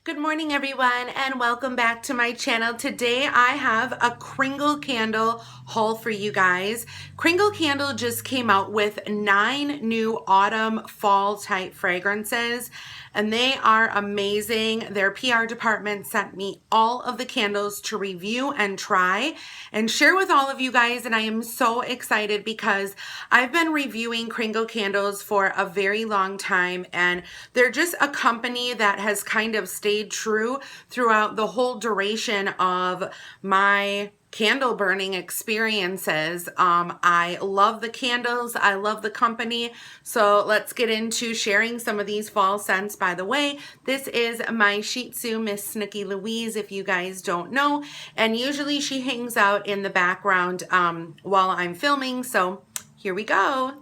Good morning, everyone, and welcome back to my channel. Today I have a Kringle candle haul for you guys. Kringle Candle just came out with 9 new autumn fall type fragrances, and they are amazing. Their PR department sent me all of the candles to review and try and share with all of you guys, and I am so excited because I've been reviewing Kringle candles for a very long time, and they're just a company that has kind of stayed true throughout the whole duration of my candle burning experiences. I love the candles. I love the company. So let's get into sharing some of these fall scents. By the way, this is my Shih Tzu, Miss Snooky Louise, if you guys don't know. And usually she hangs out in the background while I'm filming. So here we go.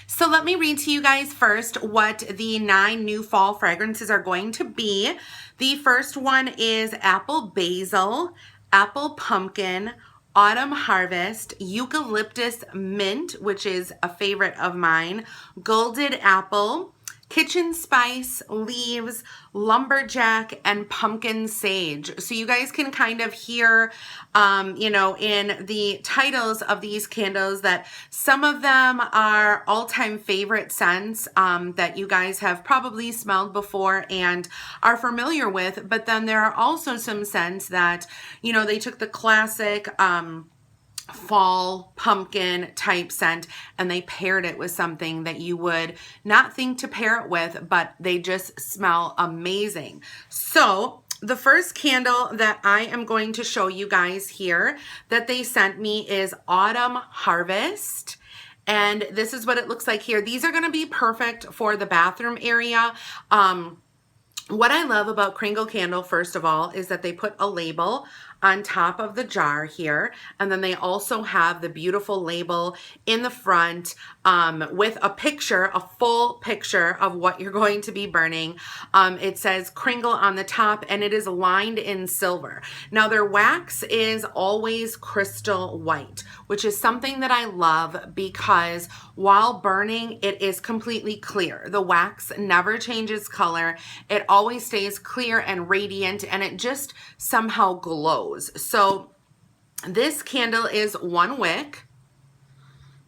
So let me read to you guys first what the 9 new fall fragrances are going to be. The first one is Apple Basil, Apple Pumpkin, Autumn Harvest, Eucalyptus Mint, which is a favorite of mine, Gilded Apple, Kitchen Spice, Leaves, Lumberjack, and Pumpkin Sage. So you guys can kind of hear, in the titles of these candles that some of them are all-time favorite scents that you guys have probably smelled before and are familiar with. But then there are also some scents that, they took the classic, fall pumpkin type scent and they paired it with something that you would not think to pair it with, but they just smell amazing. So the first candle that I am going to show you guys here that they sent me is Autumn Harvest. And this is what it looks like here. These are going to be perfect for the bathroom area. What I love about Kringle Candle, first of all, is that they put a label on top of the jar here, and then they also have the beautiful label in the front with a picture, a full picture of what you're going to be burning. It says Kringle on the top, and it is lined in silver. Now their wax is always crystal white, which is something that I love because while burning, it is completely clear. The wax never changes color. It always stays clear and radiant, and it just somehow glows. So this candle is 1 wick.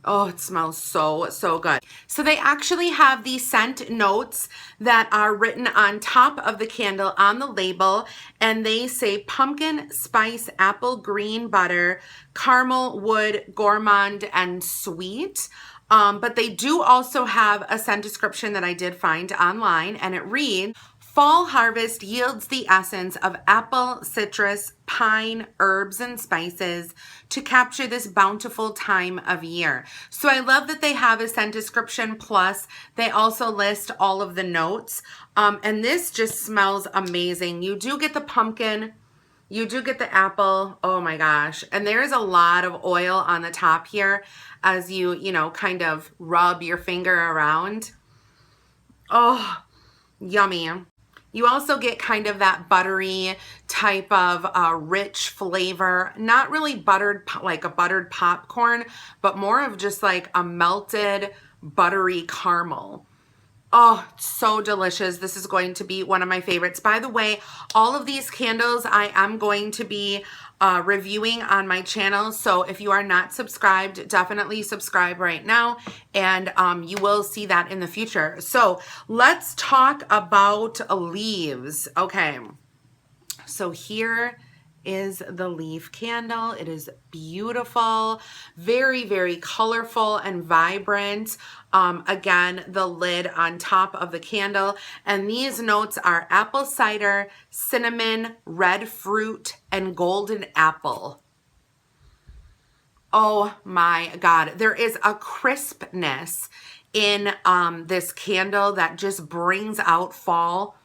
Oh, it smells so good. So they actually have the scent notes that are written on top of the candle on the label, and they say pumpkin spice, apple green butter, caramel wood, gourmand, and sweet. But they do also have a scent description that I did find online, and it reads, fall harvest yields the essence of apple, citrus, pine, herbs, and spices to capture this bountiful time of year. So I love that they have a scent description, plus they also list all of the notes. And this just smells amazing. You do get the pumpkin, you do get the apple. Oh my gosh. And there's a lot of oil on the top here as you, kind of rub your finger around. Oh, yummy. You also get kind of that buttery type of rich flavor, not really buttered like a buttered popcorn, but more of just like a melted buttery caramel. Oh, so delicious. This is going to be one of my favorites. By the way, all of these candles I am going to be reviewing on my channel. So if you are not subscribed, definitely subscribe right now, and you will see that in the future. So let's talk about leaves. Okay, so here is the leaf candle. It is beautiful, very, very colorful and vibrant. Again, the lid on top of the candle, and these notes are apple cider, cinnamon, red fruit, and golden apple. Oh my God, there is a crispness in this candle that just brings out fall.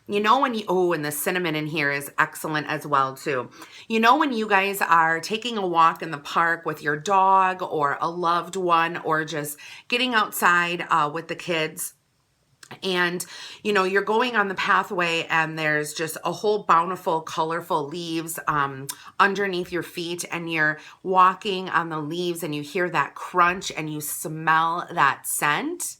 When you, and the cinnamon in here is excellent as well too. When you guys are taking a walk in the park with your dog or a loved one, or just getting outside with the kids, and you're going on the pathway and there's just a whole bountiful, colorful leaves underneath your feet, and you're walking on the leaves and you hear that crunch and you smell that scent.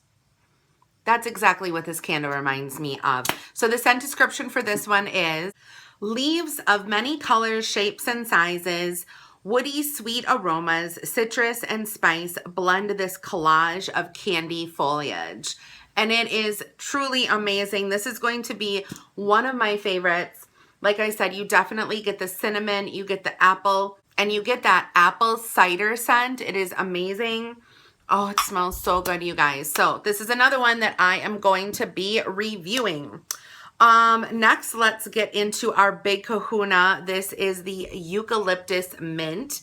That's exactly what this candle reminds me of. So the scent description for this one is leaves of many colors, shapes, and sizes, woody, sweet aromas, citrus, and spice blend this collage of candy foliage. And it is truly amazing. This is going to be one of my favorites. Like I said, you definitely get the cinnamon, you get the apple, and you get that apple cider scent. It is amazing. Oh, it smells so good, you guys. So this is another one that I am going to be reviewing. Next, let's get into our big kahuna. This is the eucalyptus mint.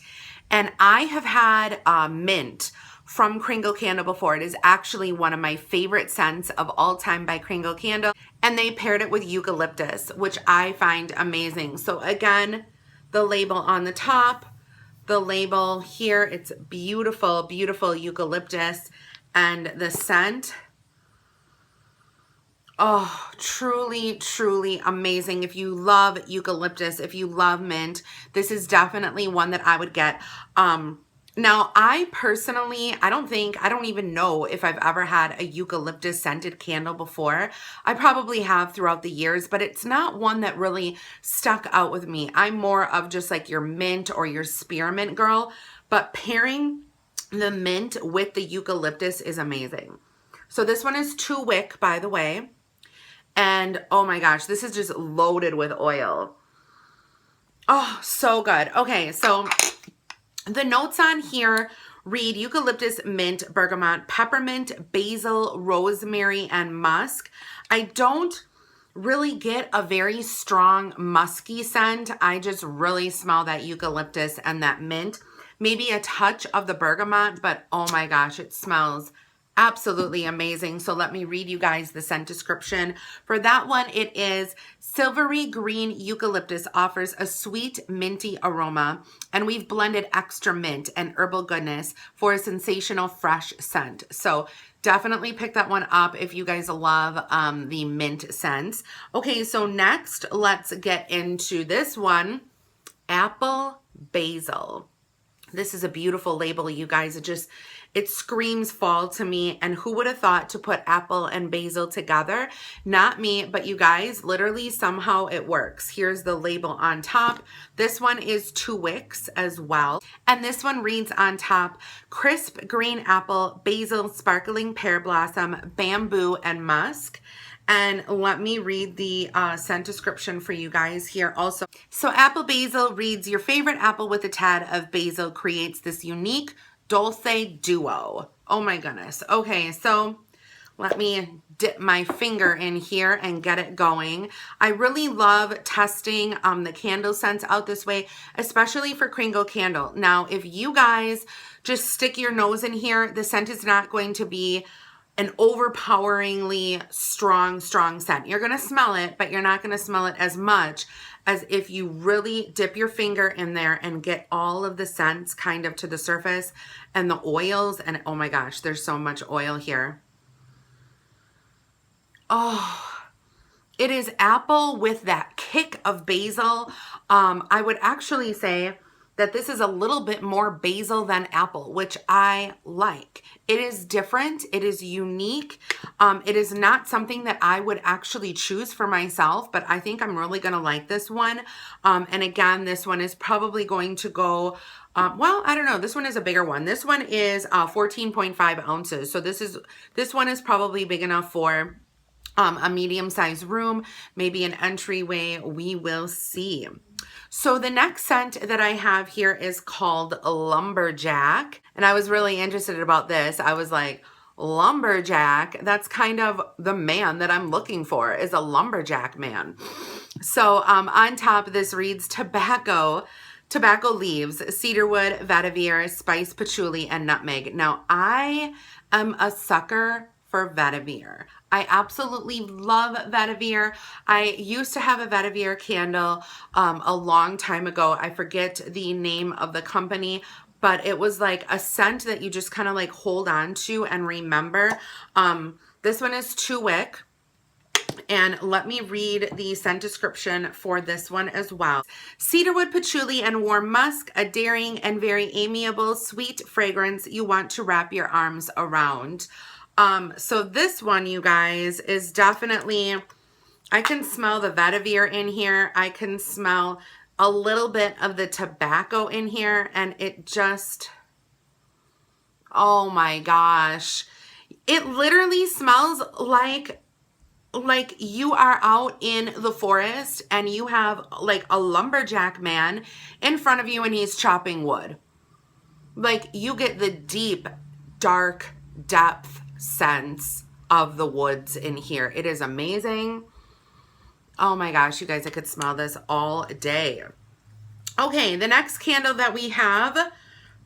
And I have had mint from Kringle Candle before. It is actually one of my favorite scents of all time by Kringle Candle. And they paired it with eucalyptus, which I find amazing. So again, the label on the top, the label here, it's beautiful, beautiful eucalyptus. And the scent, oh, truly, truly amazing. If you love eucalyptus, if you love mint, this is definitely one that I would get. Now, I personally, I don't even know if I've ever had a eucalyptus scented candle before. I probably have throughout the years, but it's not one that really stuck out with me. I'm more of just like your mint or your spearmint girl, but pairing the mint with the eucalyptus is amazing. So this one is 2 wick, by the way. And oh my gosh, this is just loaded with oil. Oh, so good. Okay, so the notes on here read eucalyptus, mint, bergamot, peppermint, basil, rosemary, and musk. I don't really get a very strong musky scent. I just really smell that eucalyptus and that mint. Maybe a touch of the bergamot, but oh my gosh, it smells absolutely amazing. So let me read you guys the scent description. For that one, it is silvery green eucalyptus offers a sweet minty aroma, and we've blended extra mint and herbal goodness for a sensational fresh scent. So definitely pick that one up if you guys love the mint scents. Okay, so next let's get into this one, apple basil. This is a beautiful label, you guys. It screams fall to me, and who would have thought to put apple and basil together? Not me, but you guys, literally somehow it works. Here's the label on top. This one is 2 wicks as well. And this one reads on top, crisp green apple, basil, sparkling pear blossom, bamboo, and musk. And let me read the scent description for you guys here also. So apple basil reads, your favorite apple with a tad of basil creates this unique dulce duo. Oh my goodness. Okay, so let me dip my finger in here and get it going. I really love testing the candle scents out this way, especially for Kringle Candle. Now, if you guys just stick your nose in here, the scent is not going to be an overpoweringly strong scent. You're going to smell it, but you're not going to smell it as much as if you really dip your finger in there and get all of the scents kind of to the surface and the oils. And oh my gosh, there's so much oil here. Oh, it is apple with that kick of basil. I would actually say that this is a little bit more basil than apple, which I like. It is different. It is unique. It is not something that I would actually choose for myself, but I think I'm really going to like this one. And again, this one is probably going to go, well, I don't know. This one is a bigger one. This one is 14.5 ounces. So this one is probably big enough for a medium-sized room, maybe an entryway. We will see. So the next scent that I have here is called Lumberjack. And I was really interested about this. I was like, lumberjack, that's kind of the man that I'm looking for, is a lumberjack man. So on top, this reads tobacco leaves, cedarwood, vetiver, spice, patchouli, and nutmeg. Now, I am a sucker for vetiver. I absolutely love vetiver. I used to have a vetiver candle a long time ago. I forget the name of the company, but it was like a scent that you just kind of like hold on to and remember. This one is 2 wick. And let me read the scent description for this one as well. Cedarwood, patchouli, and warm musk, a daring and very amiable, sweet fragrance you want to wrap your arms around. So this one, you guys, is definitely, I can smell the vetiver in here. I can smell a little bit of the tobacco in here, and it just, oh my gosh. It literally smells like you are out in the forest and you have like a lumberjack man in front of you and he's chopping wood. Like, you get the deep, dark depth sense of the woods in here. It is amazing. Oh my gosh, you guys, I could smell this all day. Okay, the next candle that we have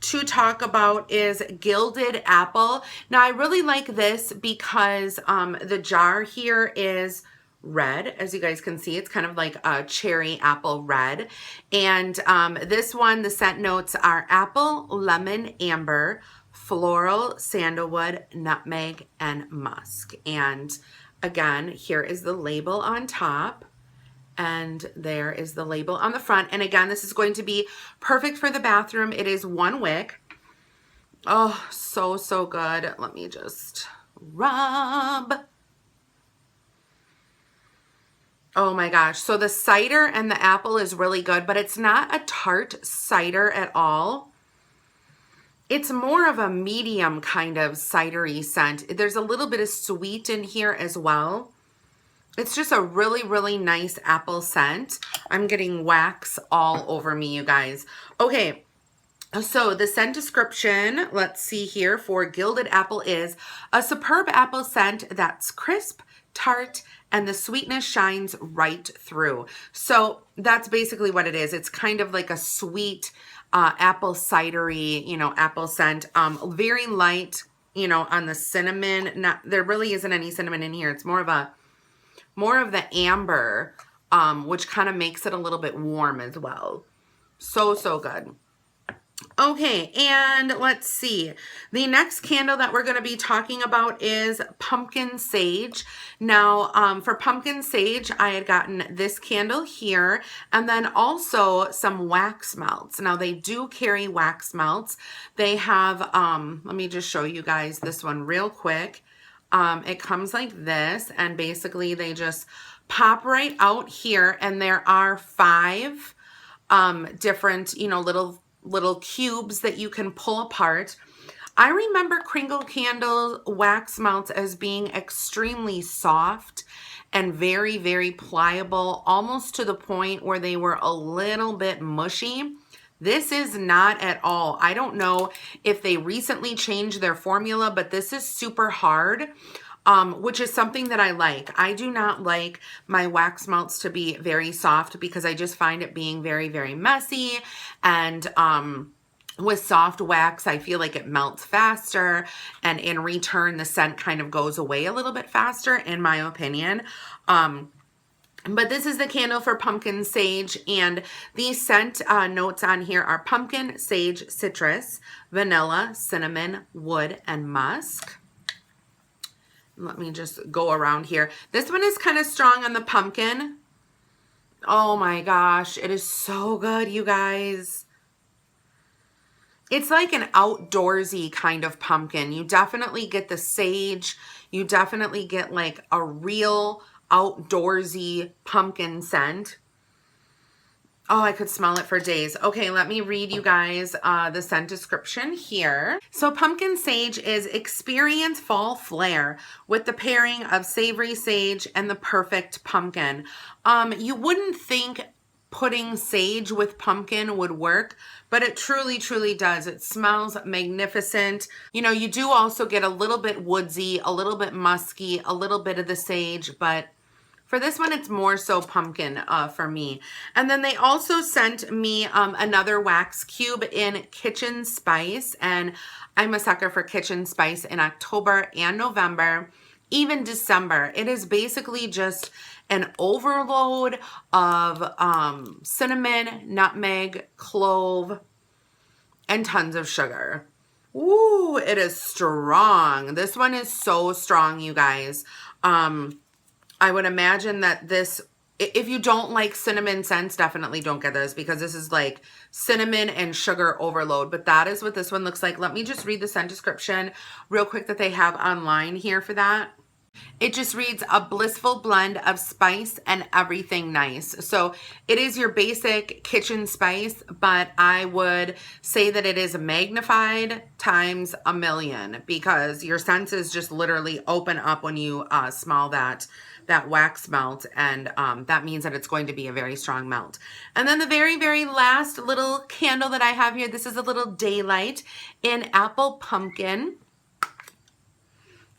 to talk about is Gilded Apple. Now, I really like this because the jar here is red. As you guys can see, it's kind of like a cherry apple red. And this one, the scent notes are apple, lemon, amber, floral, sandalwood, nutmeg, and musk. And again, here is the label on top. And there is the label on the front. And again, this is going to be perfect for the bathroom. It is 1 wick. Oh, so, so good. Let me just rub. Oh my gosh. So the cider and the apple is really good, but it's not a tart cider at all. It's more of a medium kind of cidery scent. There's a little bit of sweet in here as well. It's just a really, really nice apple scent. I'm getting wax all over me, you guys. Okay, so the scent description, let's see here, for Gilded Apple is a superb apple scent that's crisp, tart, and the sweetness shines right through. So that's basically what it is. It's kind of like a sweet apple cidery, you know, apple scent. Very light, you know, on the cinnamon. There really isn't any cinnamon in here. It's more of the amber, which kind of makes it a little bit warm as well. So, so good. Okay, and let's see. The next candle that we're going to be talking about is Pumpkin Sage. Now, for Pumpkin Sage, I had gotten this candle here, and then also some wax melts. Now, they do carry wax melts. They have, let me just show you guys this one real quick. It comes like this, and basically they just pop right out here, and there are 5 different, you know, little cubes that you can pull apart. I remember Kringle candle wax melts as being extremely soft and very, very pliable, almost to the point where they were a little bit mushy. This is not at all. I don't know if they recently changed their formula, but this is super hard, which is something that I like. I do not like my wax melts to be very soft because I just find it being very, very messy. And with soft wax, I feel like it melts faster. And in return, the scent kind of goes away a little bit faster, in my opinion. But this is the candle for Pumpkin Sage, and the scent notes on here are pumpkin, sage, citrus, vanilla, cinnamon, wood, and musk. Let me just go around here. This one is kind of strong on the pumpkin. Oh my gosh, it is so good, you guys. It's like an outdoorsy kind of pumpkin. You definitely get the sage. You definitely get like a real outdoorsy pumpkin scent. Oh, I could smell it for days. Okay, let me read you guys the scent description here. So Pumpkin Sage is experience fall flair with the pairing of savory sage and the perfect pumpkin. You wouldn't think putting sage with pumpkin would work, but it truly, truly does. It smells magnificent. You know, you do also get a little bit woodsy, a little bit musky, a little bit of the sage, but for this one, it's more so pumpkin for me. And then they also sent me another wax cube in Kitchen Spice. And I'm a sucker for Kitchen Spice in October and November, even December. It is basically just an overload of cinnamon, nutmeg, clove, and tons of sugar. Ooh, it is strong. This one is so strong, you guys. I would imagine that this if you don't like cinnamon scents, definitely don't get this because this is like cinnamon and sugar overload. But that is what this one looks like. Let me just read the scent description real quick that they have online here for that. It just reads, a blissful blend of spice and everything nice. So it is your basic kitchen spice, but I would say that it is magnified times a million because your senses just literally open up when you smell that wax melt, and that means that it's going to be a very strong melt. And then the very, very last little candle that I have here, this is a little daylight in apple pumpkin.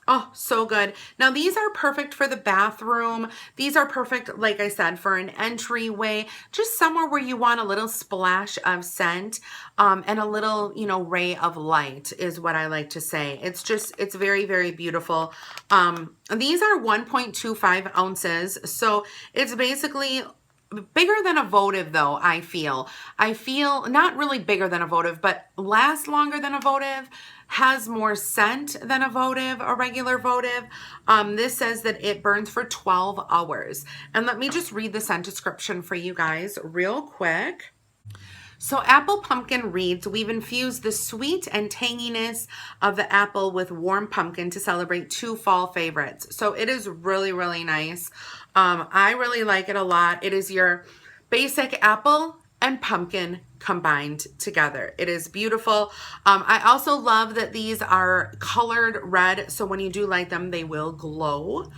Oh, so good. Now these are perfect for the bathroom. These are perfect, like I said, for an entryway, just somewhere where you want a little splash of scent and a little, you know, ray of light is what I like to say. It's very, very beautiful. These are 1.25 ounces. So it's basically bigger than a votive though, I feel. Not really bigger than a votive, but lasts longer than a votive, has more scent than a votive, a regular votive. This says that it burns for 12 hours. And let me just read the scent description for you guys real quick. So apple pumpkin reads, we've infused the sweet and tanginess of the apple with warm pumpkin to celebrate 2 fall favorites. So it is really, really nice. I really like it a lot. It is your basic apple and pumpkin combined together. It is beautiful. I also love that these are colored red, so when you do light them, they will glow.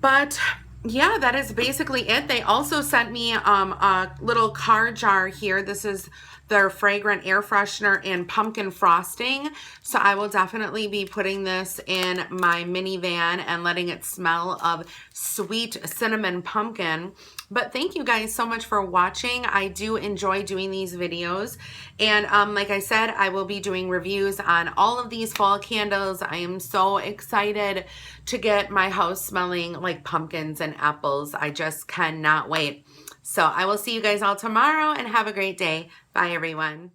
But yeah, that is basically it. They also sent me a little car jar here. This is their fragrant air freshener and pumpkin frosting. So I will definitely be putting this in my minivan and letting it smell of sweet cinnamon pumpkin. But thank you guys so much for watching. I do enjoy doing these videos. And like I said, I will be doing reviews on all of these fall candles. I am so excited to get my house smelling like pumpkins and apples. I just cannot wait. So I will see you guys all tomorrow and have a great day. Bye, everyone.